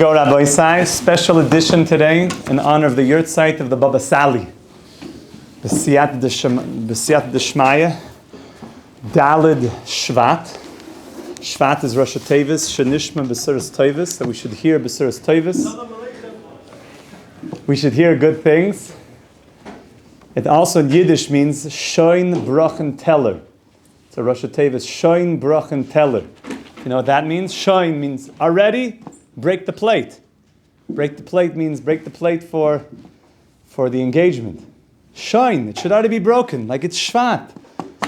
Go Rabbi Sai, special edition today in honor of the Yortzeit of the Baba Sali. B'siyat d'shmaya, Dalid Shvat. Shvat is Rosh Tevis, Shenishma B'suras Tevis, that we should hear B'suras Tevis. We should hear good things. It also in Yiddish means Shoin Brachen Teller. So Rosh Tevis, Shoin Brachen Teller. You know what that means? Shoin means already. Break the plate. Break the plate means break the plate for the engagement. Shine, it should already be broken, like it's Shvat.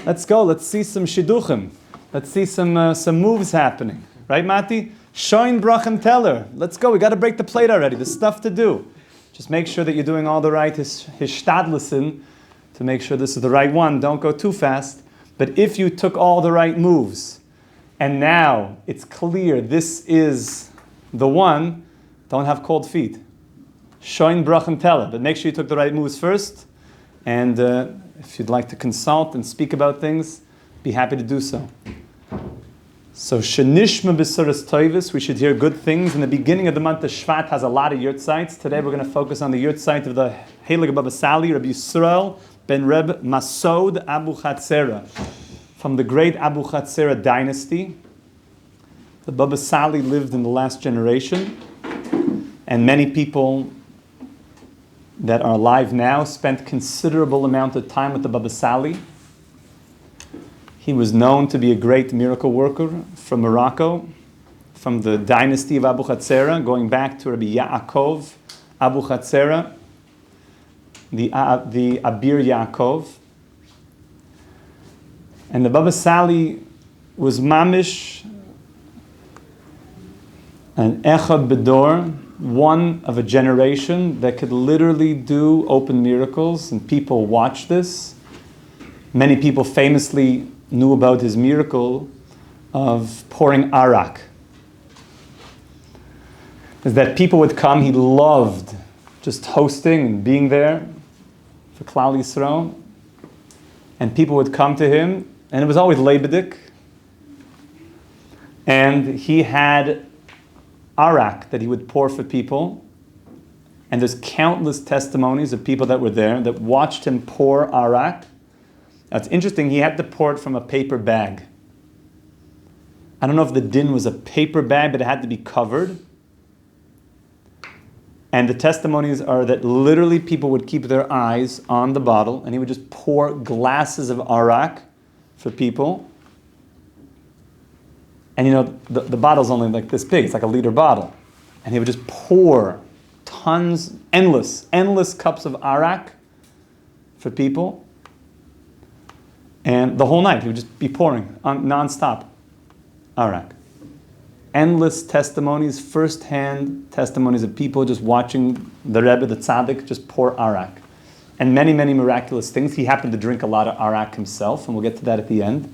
Let's go, let's see some shidduchim. Let's see some moves happening. Right, Mati? Shine brachem teller. Let's go, we got to break the plate already. There's stuff to do. Just make sure that you're doing all the right hishtadlesen to make sure this is the right one. Don't go too fast. But if you took all the right moves, and now it's clear this is the one, don't have cold feet. Shoin brachem teller, but make sure you took the right moves first. And if you'd like to consult and speak about things, be happy to do so. So shenishma b'suras tovis, we should hear good things. In the beginning of the month of Shvat has a lot of Yortzeits. Today we're going to focus on the Yortzeit of the Heilige Baba Sali, Rabbi Yisrael ben Reb Masod Abu Chatzera, from the great Abu Chatzera dynasty. The Baba Sali lived in the last generation, and many people that are alive now spent considerable amount of time with the Baba Sali. He was known to be a great miracle worker from Morocco, from the dynasty of Abu Chatzera, going back to Rabbi Yaakov Abu Chatzera, the Abir Yaakov. And the Baba Sali was mamish, an echad bedor, one of a generation that could literally do open miracles, and people watched this. Many people famously knew about his miracle of pouring arak. Is that people would come, he loved just hosting and being there for Klal Yisrael, and people would come to him, and it was always leibedik, and he had arak that he would pour for people, and there's countless testimonies of people that were there that watched him pour arak. Now it's interesting, he had to pour it from a paper bag. I don't know if the din was a paper bag, but it had to be covered. And the testimonies are that literally people would keep their eyes on the bottle, and he would just pour glasses of arak for people. And you know, the bottle's only like this big, it's like a liter bottle. And he would just pour tons, endless cups of arak for people. And the whole night he would just be pouring non-stop arak. Endless testimonies, first-hand testimonies of people just watching the Rebbe, the tzaddik, just pour arak. And many, many miraculous things. He happened to drink a lot of arak himself, and we'll get to that at the end.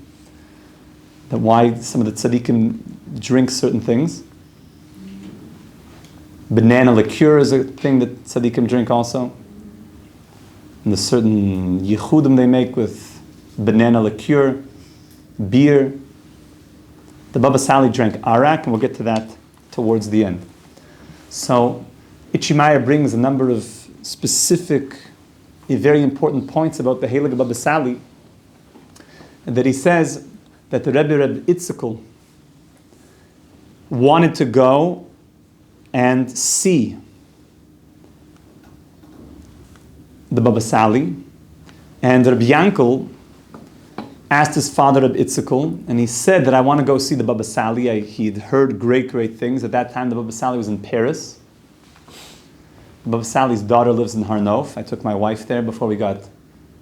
That why some of the tzaddikim drink certain things. Banana liqueur is a thing that tzaddikim drink also. And there's certain yichudim they make with banana liqueur, beer. The Baba Sali drank arak, and we'll get to that towards the end. So Ichimaya brings a number of specific, very important points about the Heilige Baba Sali, and that he says that the Rebbe Itzikul wanted to go and see the Baba Sali, and Rabbi Yankel asked his father Rabbi Itzikul, and he said that I want to go see the Baba Sali. He'd heard great things. At that time the Baba Sali was in Paris. The Baba Sali's daughter lives in Harnof. I took my wife there before we got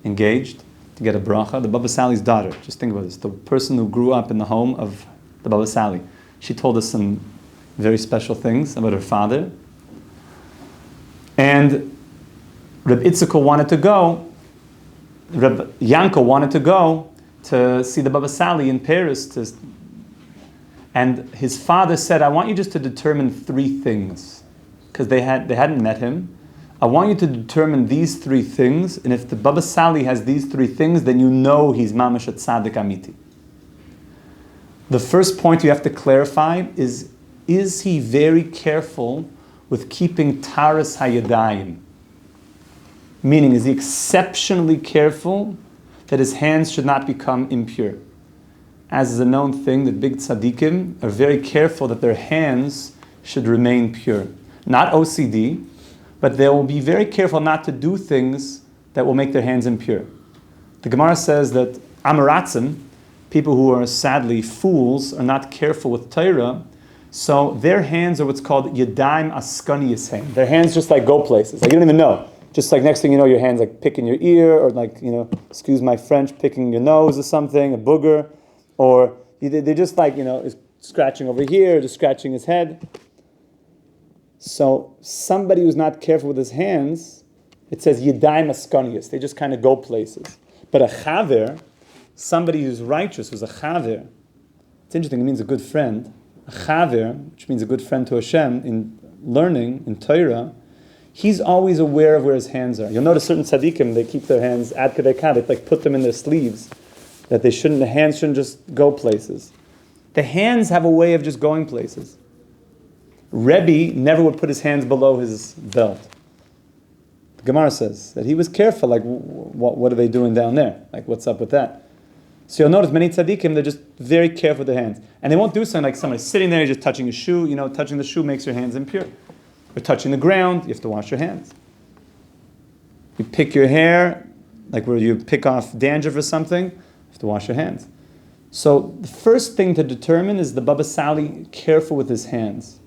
engaged to get a bracha. The Baba Sali's daughter, just think about this, the person who grew up in the home of the Baba Sali. She told us some very special things about her father. And Reb Itzikul wanted to go, Reb Yankel wanted to go to see the Baba Sali in Paris. And his father said, I want you just to determine three things. Because they hadn't met him. I want you to determine these three things, and if the Baba Sali has these three things, then you know he's mamash a tzaddik amiti. The first point you have to clarify is is he very careful with keeping taras hayadayim? Meaning, is he exceptionally careful that his hands should not become impure? As is a known thing that big tzaddikim are very careful that their hands should remain pure. Not OCD, but they will be very careful not to do things that will make their hands impure. The Gemara says that Amaratzim, people who are sadly fools, are not careful with Torah, so their hands are what's called yadayim askaniyas hand. Their hands just like go places. Like you don't even know. Just like next thing you know, your hands like picking your ear, or like, excuse my French, picking your nose or something, a booger, or they're just like, scratching over here, just scratching his head. So somebody who's not careful with his hands, it says yadayim askaniyas. They just kind of go places. But a chaver, somebody who's righteous, who's a chaver, it's interesting, it means a good friend. A chaver, which means a good friend to Hashem, in learning, in Torah, he's always aware of where his hands are. You'll notice certain tzaddikim, they keep their hands ad kadei kach, they like put them in their sleeves, that the hands shouldn't just go places. The hands have a way of just going places. Rebbe never would put his hands below his belt. The Gemara says that he was careful, like, what are they doing down there? Like, what's up with that? So you'll notice many tzaddikim, they're just very careful with their hands. And they won't do something like somebody sitting there, just touching a shoe. Touching the shoe makes your hands impure. Or touching the ground, you have to wash your hands. You pick your hair, like where you pick off dandruff or something, you have to wash your hands. So the first thing to determine is the Baba Sali careful with his hands.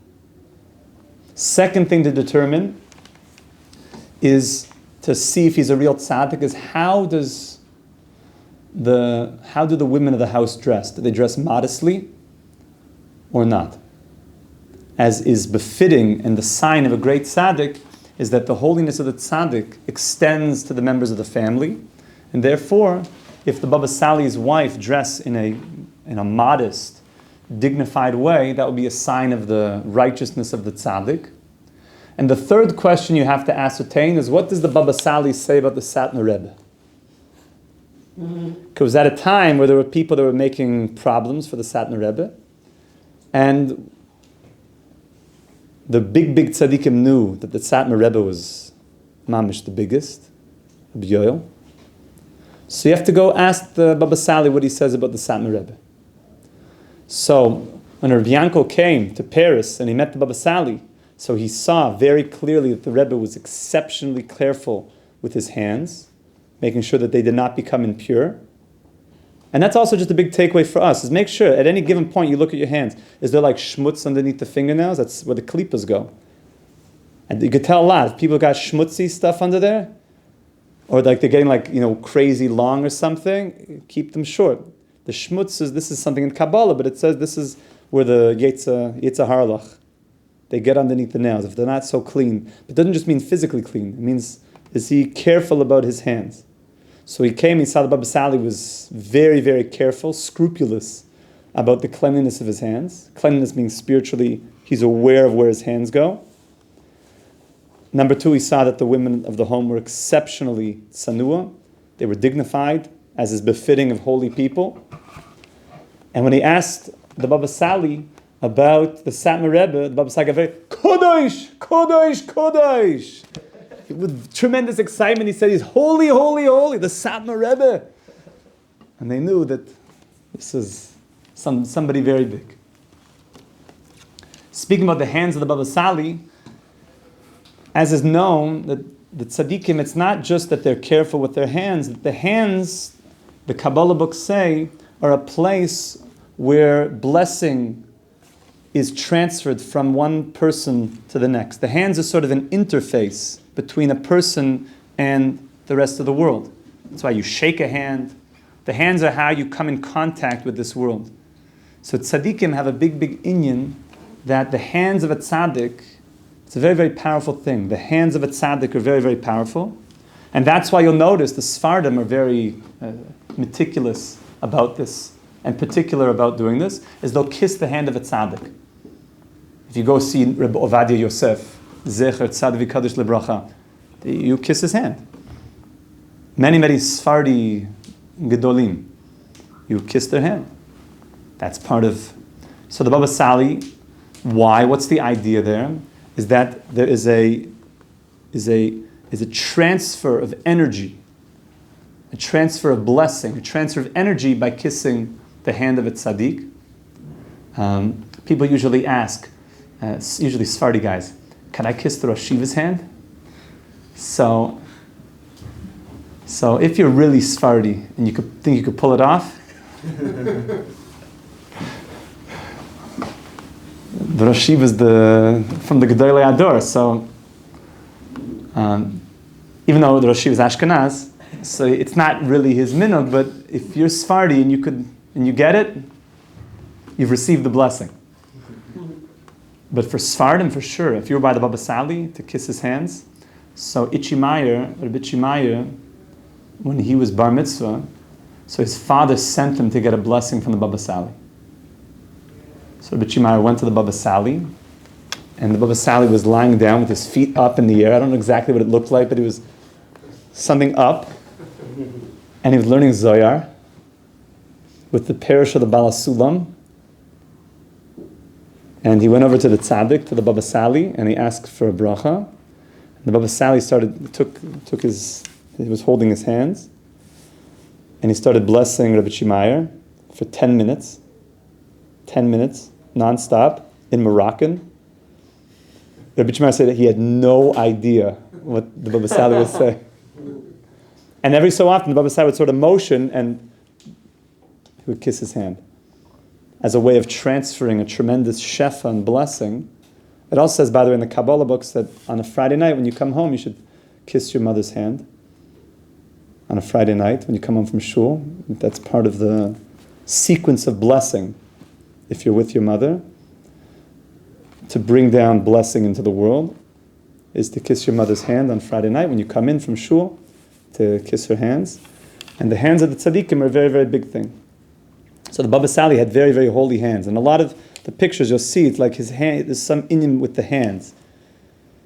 Second thing to determine is to see if he's a real tzaddik, is how do the women of the house dress? Do they dress modestly or not? As is befitting, and the sign of a great tzaddik is that the holiness of the tzaddik extends to the members of the family, and therefore, if the Baba Sali's wife dress in a modest, dignified way, that would be a sign of the righteousness of the tzaddik. And the third question you have to ascertain is, what does the Baba Sali say about the Satmar Rebbe? Because at a time where there were people that were making problems for the Satmar Rebbe, and the big tzaddikim knew that the Satmar Rebbe was mamish the biggest, Rabbi Yoel. So you have to go ask the Baba Sali what he says about the Satmar Rebbe. So when Rabbi Yanko came to Paris and he met the Baba Sali, so he saw very clearly that the Rebbe was exceptionally careful with his hands, making sure that they did not become impure. And that's also just a big takeaway for us, is make sure at any given point you look at your hands. Is there like schmutz underneath the fingernails? That's where the klippas go. And you could tell a lot. If people got schmutzy stuff under there, or like they're getting crazy long or something, keep them short. The schmutz this is something in Kabbalah, but it says this is where the Yetzer Harlach, they get underneath the nails, if they're not so clean. But it doesn't just mean physically clean. It means, is he careful about his hands? So he came, he saw the Baba Sali was very, very careful, scrupulous about the cleanliness of his hands. Cleanliness means spiritually, he's aware of where his hands go. Number two, he saw that the women of the home were exceptionally tsanua. They were dignified, as is befitting of holy people. And when he asked the Baba Sali about the Satmar Rebbe, the Baba Sali got very, Kodesh, Kodesh, Kodesh. With tremendous excitement, he said, he's holy, holy, holy, the Satmar Rebbe. And they knew that this is somebody very big. Speaking about the hands of the Baba Sali, as is known, that the tzaddikim, it's not just that they're careful with their hands, that the hands, the Kabbalah books say, are a place where blessing is transferred from one person to the next. The hands are sort of an interface between a person and the rest of the world. That's why you shake a hand. The hands are how you come in contact with this world. So tzaddikim have a big inyan that the hands of a tzaddik, it's a very, very powerful thing. The hands of a tzaddik are very, very powerful. And that's why you'll notice the Sfardim are very meticulous about this, and particular about doing this, is they'll kiss the hand of a tzaddik. If you go see Rabbi Ovadia Yosef, Zecher Tzaddik Kadosh Lebracha, you kiss his hand. Many Sfardi Gedolim, you kiss their hand. That's part of... So the Baba Sali Why? What's the idea there? Is that there is a transfer of energy, a transfer of blessing, a transfer of energy by kissing the hand of a tzaddik. People usually ask, usually Sephardi guys, can I kiss the Rosh Yeshiva's hand? So if you're really Sephardi and you think you could pull it off, the Rosh Yeshiva is from the Gedolei Ador. So even though the Rosh Yeshiva is Ashkenaz, so it's not really his minhag. But if you're Sephardi and you get it, you've received the blessing. But for Sephardim, for sure, if you were by the Baba Sali to kiss his hands, so Rabbi Itchi Meyer, when he was bar mitzvah, so his father sent him to get a blessing from the Baba Sali. So Rabbi Itchi Meyer went to the Baba Sali, and the Baba Sali was lying down with his feet up in the air. I don't know exactly what it looked like, but it was something up, and he was learning Zohar with the parish of the Bala Sulam. And he went over to the tzaddik, to the Baba Sali, and he asked for a bracha. And the Baba Sali he was holding his hands, and he started blessing Rabbi Itchi Meyer for 10 minutes, non-stop, in Moroccan. Rabbi Itchi Meyer said that he had no idea what the Baba Sali would say. And every so often, the Baba Sali would sort of motion, and he would kiss his hand as a way of transferring a tremendous shefa and blessing. It also says, by the way, in the Kabbalah books, that on a Friday night, when you come home, you should kiss your mother's hand. On a Friday night, when you come home from shul, that's part of the sequence of blessing. If you're with your mother, to bring down blessing into the world, is to kiss your mother's hand on Friday night. When you come in from shul, to kiss her hands. And the hands of the tzaddikim are a very, very big thing. So the Baba Sali had very, very holy hands. And a lot of the pictures you'll see, it's like his hand, there's some inyan with the hands.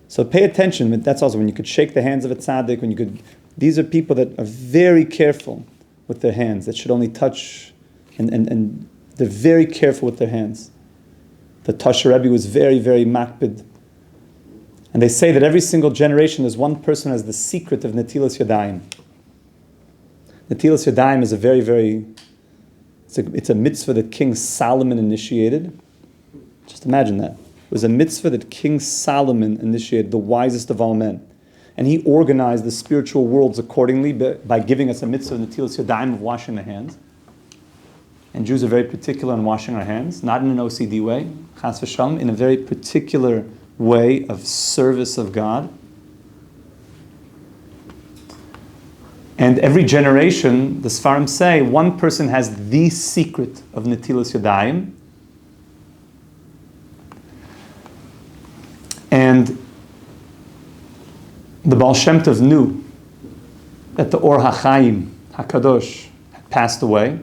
So pay attention. That's also when you could shake the hands of a tzaddik, these are people that are very careful with their hands, that should only touch, and they're very careful with their hands. The Tasher Rebbe was very, very makbid. And they say that every single generation, there's one person who has the secret of netilat yadayim. Netilat yadayim is a very, very, it's a mitzvah that King Solomon initiated. Just imagine that. It was a mitzvah that King Solomon initiated, the wisest of all men. And he organized the spiritual worlds accordingly by giving us a mitzvah of netilat yadayim, of washing the hands. And Jews are very particular in washing our hands, not in an OCD way, chas v'shalom, in a very particular way of service of God. And every generation, the Sfarim say, one person has the secret of netilas yadayim. And the Baal Shem Tov knew that the Or HaChaim, HaKadosh, had passed away,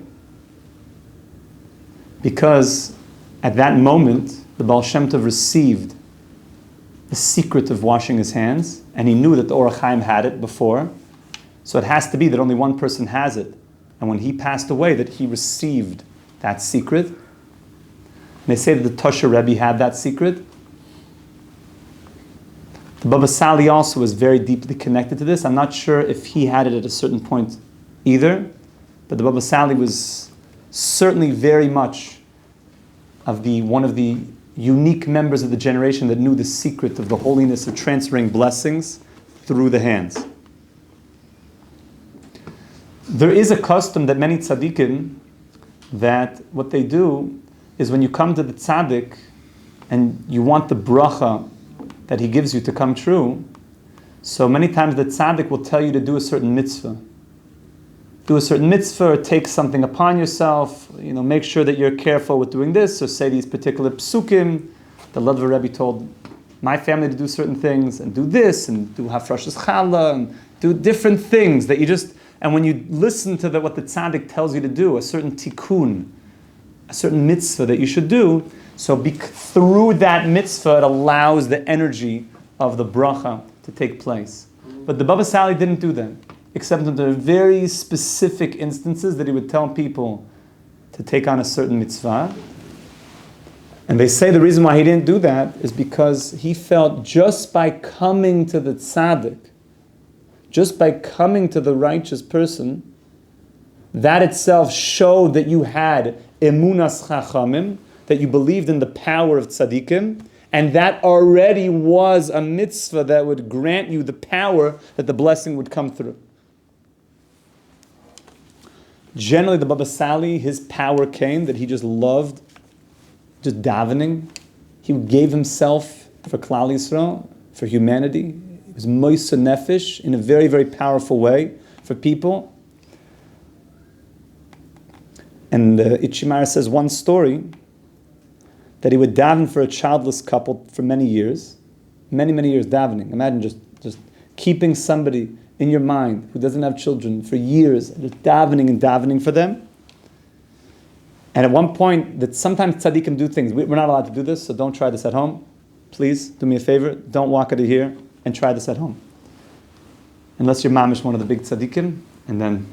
because at that moment, the Baal Shem Tov received the secret of washing his hands, and he knew that the Or HaChaim had it before. So it has to be that only one person has it. And when he passed away, that he received that secret. And they say that the Tasher Rebbe had that secret. The Baba Sali also was very deeply connected to this. I'm not sure if he had it at a certain point either, but the Baba Sali was certainly very much one of the unique members of the generation that knew the secret of the holiness of transferring blessings through the hands. There is a custom that many tzaddikim, that what they do is when you come to the tzaddik and you want the bracha that he gives you to come true, so many times the tzaddik will tell you to do a certain mitzvah. Do a certain mitzvah, or take something upon yourself, make sure that you're careful with doing this, or say these particular psukim. The Ladva Rebbe told my family to do certain things, and do this, and do hafrashas challah, and do different things that you just... And when you listen to what the tzaddik tells you to do, a certain tikkun, a certain mitzvah that you should do, so through that mitzvah, it allows the energy of the bracha to take place. But the Baba Sali didn't do that, except in the very specific instances that he would tell people to take on a certain mitzvah. And they say the reason why he didn't do that is because he felt just by coming to the tzaddik, just by coming to the righteous person, that itself showed that you had emunas chachamim, that you believed in the power of tzaddikim, and that already was a mitzvah that would grant you the power that the blessing would come through. Generally, the Baba Sali, his power came that he just loved just davening. He gave himself for Klal Yisrael, for humanity. He was moisa nefesh in a very, very powerful way for people. And Itchimar says one story that he would daven for a childless couple for many years, many years davening. Imagine just keeping somebody in your mind who doesn't have children for years, just davening and davening for them. And at one point, that sometimes tzaddikim do things. We're not allowed to do this, so don't try this at home. Please, do me a favor, don't walk out of here and try this at home. Unless your mom is one of the big tzaddikim, and then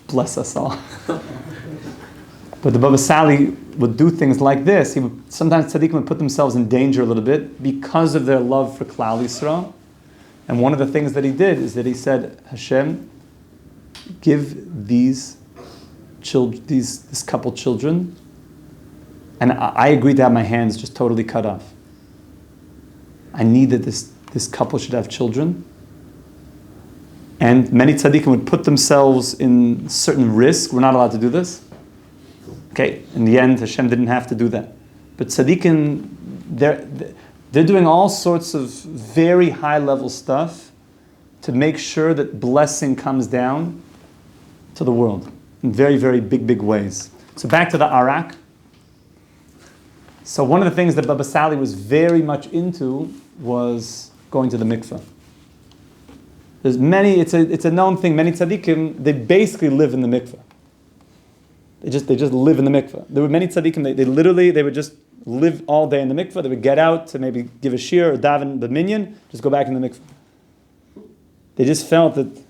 bless us all. But the Baba Sali would do things like this. Sometimes tzaddikim would put themselves in danger a little bit because of their love for Klal Yisrael. And one of the things that he did is that he said, Hashem, give these children, this couple children, and I agreed to have my hands just totally cut off. I need that this couple should have children. And many tzaddikim would put themselves in certain risk. We're not allowed to do this. Okay, in the end, Hashem didn't have to do that. But tzaddikim, they're doing all sorts of very high-level stuff to make sure that blessing comes down to the world in very, very big ways. So back to the arak. So one of the things that Baba Sali was very much into was going to the mikveh. There's it's a known thing. Many tzaddikim, they basically live in the mikveh. They just live in the mikveh. There were many tzaddikim, they would just live all day in the mikveh. They would get out to maybe give a shir or daven the minyan, just go back in the mikveh. They just felt that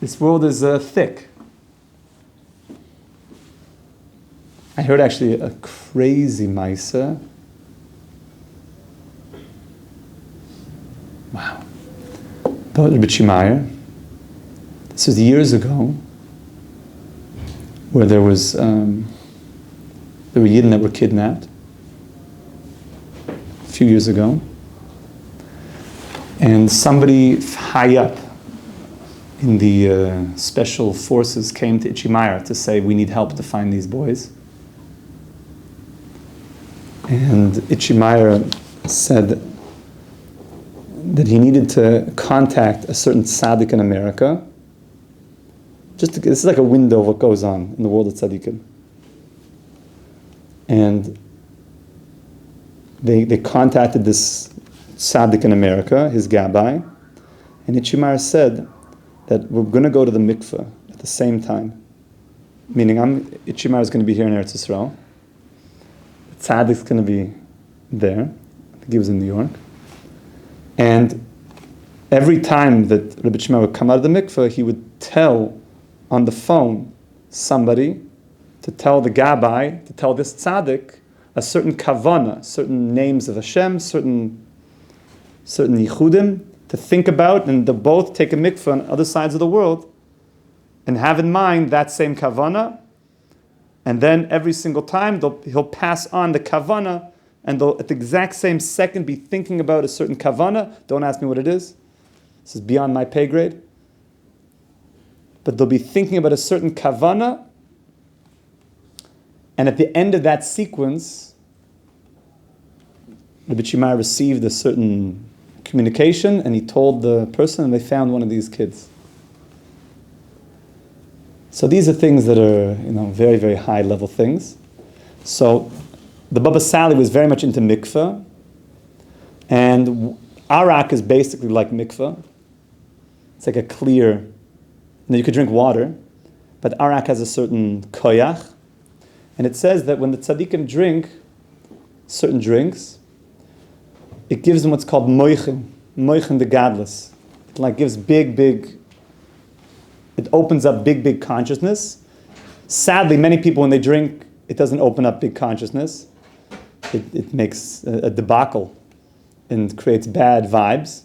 this world is thick. I heard actually a crazy maisa. Wow. About Rebbe Shimaya. This was years ago, where there were Yidden that were kidnapped a few years ago, and somebody high up in the special forces came to Itchimaya to say, we need help to find these boys. And Itchimaya said that he needed to contact a certain tzaddik in America. This is like a window of what goes on in the world of tzaddikim. And they contacted this tzaddik in America, his gabbai, and Itchimar said that we're going to go to the mikveh at the same time. Meaning Itchimar is going to be here in Eretz Yisrael. The tzaddik's going to be there. I think he was in New York. And every time that Rebbe Shimon would come out of the mikveh, he would tell on the phone somebody to tell the gabbai, to tell this tzaddik, a certain kavana, certain names of Hashem, certain yichudim, to think about, and they'll both take a mikveh on other sides of the world and have in mind that same kavana, and then every single time he'll pass on the kavana, and they'll at the exact same second be thinking about a certain kavana. Don't ask me what it is. This is beyond my pay grade. But they'll be thinking about a certain kavana, and at the end of that sequence, Rebbe Shimai received a certain communication, and he told the person, and they found one of these kids. So these are things that are, very, very high level things. So the Baba Sali was very much into mikveh, and arak is basically like mikveh. It's like a clear, you could drink water, but arak has a certain koyach, and it says that when the tzaddikim drink certain drinks, it gives them what's called moichin the gadlus. It gives big, it opens up big consciousness. Sadly, many people, when they drink, it doesn't open up big consciousness. It makes a debacle and creates bad vibes.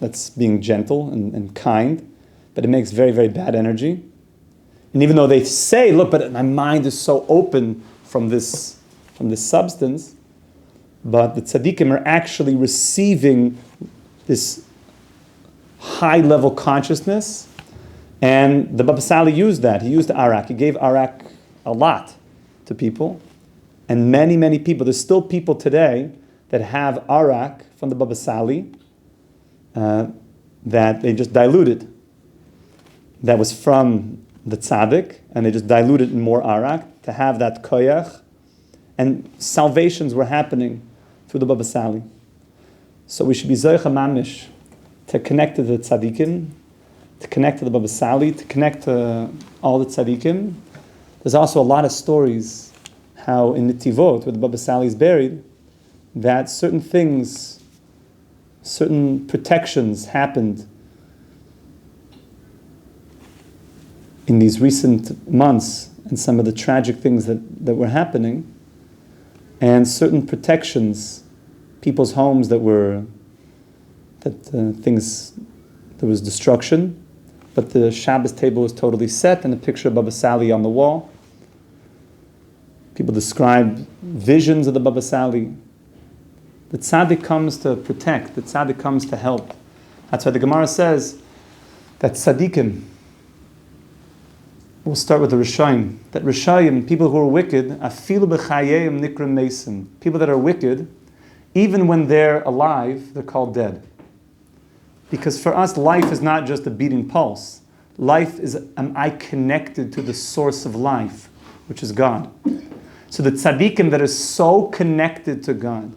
That's being gentle and kind, but it makes very, very bad energy. And even though they say, look, but my mind is so open from this substance, but the tzaddikim are actually receiving this high-level consciousness, and the Baba Sali used that. He used arak. He gave arak a lot to people, and many, many people, there's still people today that have arak from the Baba Sali that they just diluted. That was from the tzaddik, and they just diluted in more arak to have that koyach, and salvations were happening through the Baba Sali. So we should be zoicha mamish to connect to the tzaddikim, to connect to the Baba Sali, to connect to all the tzaddikim. There's also a lot of stories how in Netivot, where the Baba Sali is buried, that certain things, certain protections happened in these recent months, and some of the tragic things that were happening, and certain protections, people's homes there was destruction, but the Shabbos table was totally set, and a picture of Baba Sali on the wall. People describe visions of the Baba Sali. The tzaddik comes to protect, the tzaddik comes to help. That's why the Gemara says that tzaddikim, we'll start with the Rishayim, that Rishayim, people who are wicked, afilu b'chayim nikra mesim, people that are wicked, even when they're alive, they're called dead. Because for us, life is not just a beating pulse. Life is, am I connected to the source of life, which is God. So the tzaddikim that are so connected to God.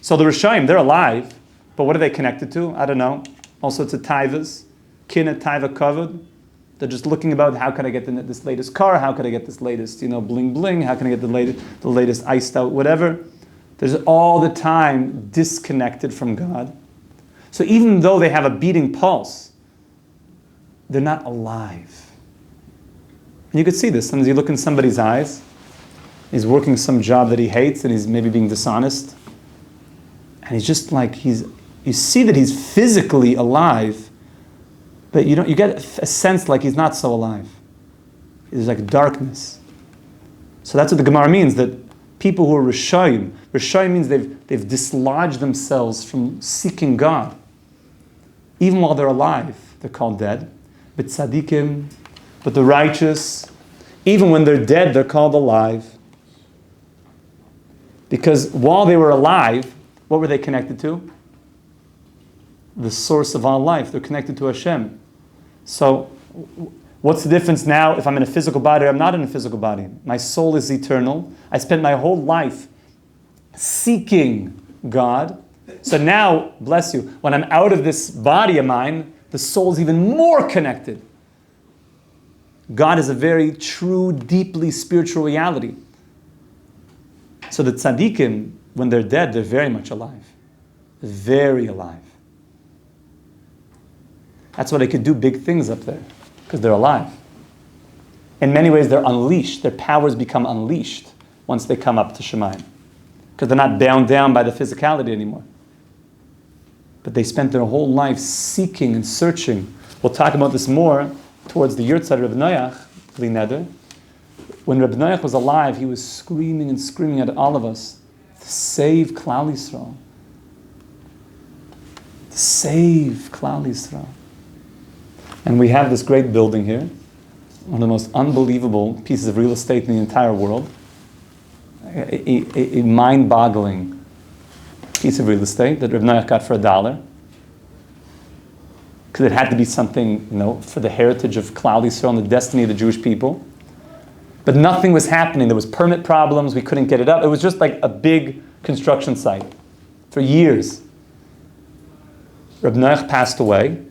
So the Rishayim, they're alive, but what are they connected to? I don't know. All sorts of taivas, kina taiva kavod. They're just looking about how can I get this latest car, how can I get this latest, bling bling, how can I get the latest iced out, whatever. There's all the time disconnected from God. So even though they have a beating pulse, they're not alive. And you could see this. Sometimes you look in somebody's eyes, he's working some job that he hates and he's maybe being dishonest. And he's just like, you see that he's physically alive, but you get a sense like he's not so alive. There's like darkness. So that's what the Gemara means, that people who are Rishayim means they've dislodged themselves from seeking God. Even while they're alive, they're called dead. But tzaddikim, but the righteous, even when they're dead, they're called alive. Because while they were alive, what were they connected to? The source of all life. They're connected to Hashem. So, what's the difference now if I'm in a physical body or I'm not in a physical body? My soul is eternal. I spent my whole life seeking God. So now, bless you, when I'm out of this body of mine, the soul is even more connected. God is a very true, deeply spiritual reality. So the tzaddikim, when they're dead, they're very much alive. Very alive. That's why they could do big things up there, because they're alive. In many ways, they're unleashed. Their powers become unleashed once they come up to Shemayim, because they're not bound down by the physicality anymore. But they spent their whole life seeking and searching. We'll talk about this more towards the Yortzeit of Reb Noach, Bli Neder. When Reb Noach was alive, he was screaming and screaming at all of us to save Klal Yisrael. To save Klal Yisrael. And we have this great building here, one of the most unbelievable pieces of real estate in the entire world. A mind-boggling piece of real estate that Reb Noach got for $1. Because it had to be something, for the heritage of Klal Yisrael and the destiny of the Jewish people. But nothing was happening. There was permit problems. We couldn't get it up. It was just like a big construction site for years. Reb Noach passed away.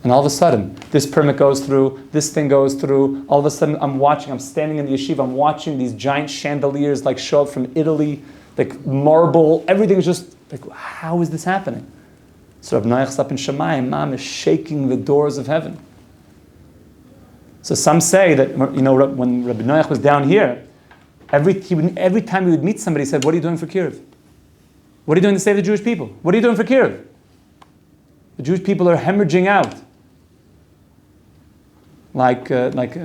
And all of a sudden, this permit goes through, this thing goes through. All of a sudden, I'm standing in the yeshiva, I'm watching these giant chandeliers show up from Italy, marble. Everything's just how is this happening? So Reb Noach's up in Shemayim, Mom is shaking the doors of heaven. So some say that, when Rabbi Noach was down here, every time he would meet somebody, he said, "What are you doing for Kiruv? What are you doing to save the Jewish people? What are you doing for Kiruv? The Jewish people are hemorrhaging out." Like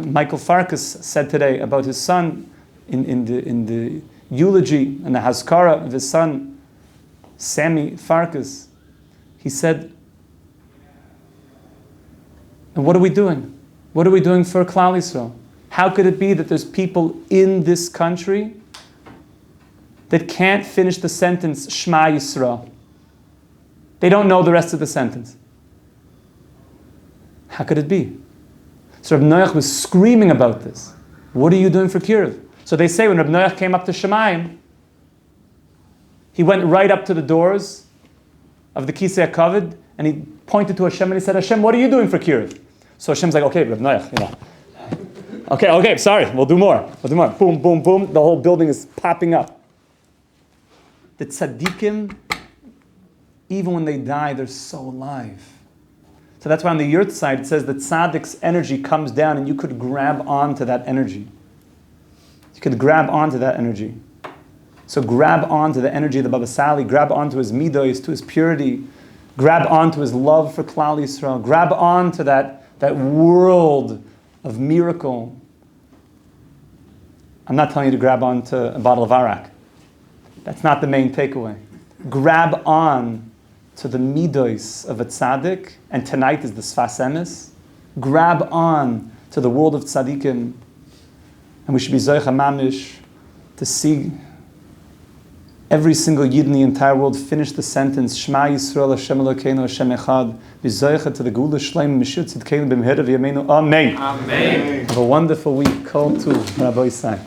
Michael Farkas said today about his son in the eulogy and the Hazkara of his son, Sammy Farkas. He said, "And what are we doing? What are we doing for Klal Yisrael? How could it be that there's people in this country that can't finish the sentence Shema Yisrael? They don't know the rest of the sentence. How could it be?" So Reb Noach was screaming about this. What are you doing for Kiruv? So they say when Reb Noach came up to Shemayim, he went right up to the doors of the Kisei HaKavod and he pointed to Hashem and he said, "Hashem, what are you doing for Kiruv?" So Hashem's like, "Okay, Reb Noach, Okay, sorry, we'll do more. Boom, boom, boom. The whole building is popping up. The tzaddikim, even when they die, they're so alive. So that's why on the Yortzeit it says that tzaddik's energy comes down and you could grab onto that energy. You could grab onto that energy. So grab onto the energy of the Baba Sali, grab onto his midos, to his purity, grab onto his love for Klal Yisrael, grab onto that world of miracle. I'm not telling you to grab onto a bottle of arak. That's not the main takeaway. Grab on to the midos of a tzaddik, and tonight is the Sfas Emes. Grab on to the world of tzaddikim, and we should be zoicha mamish to see every single yid in the entire world finish the sentence Shema Yisrael Hashem Elokeinu Hashem Echad. Be zoicha to the Geula Shleim Mishut Tzidkeinu B'mehera V'yameinu. Amen. Amen. Have a wonderful week. Kol Tu. Rabbi Yisai.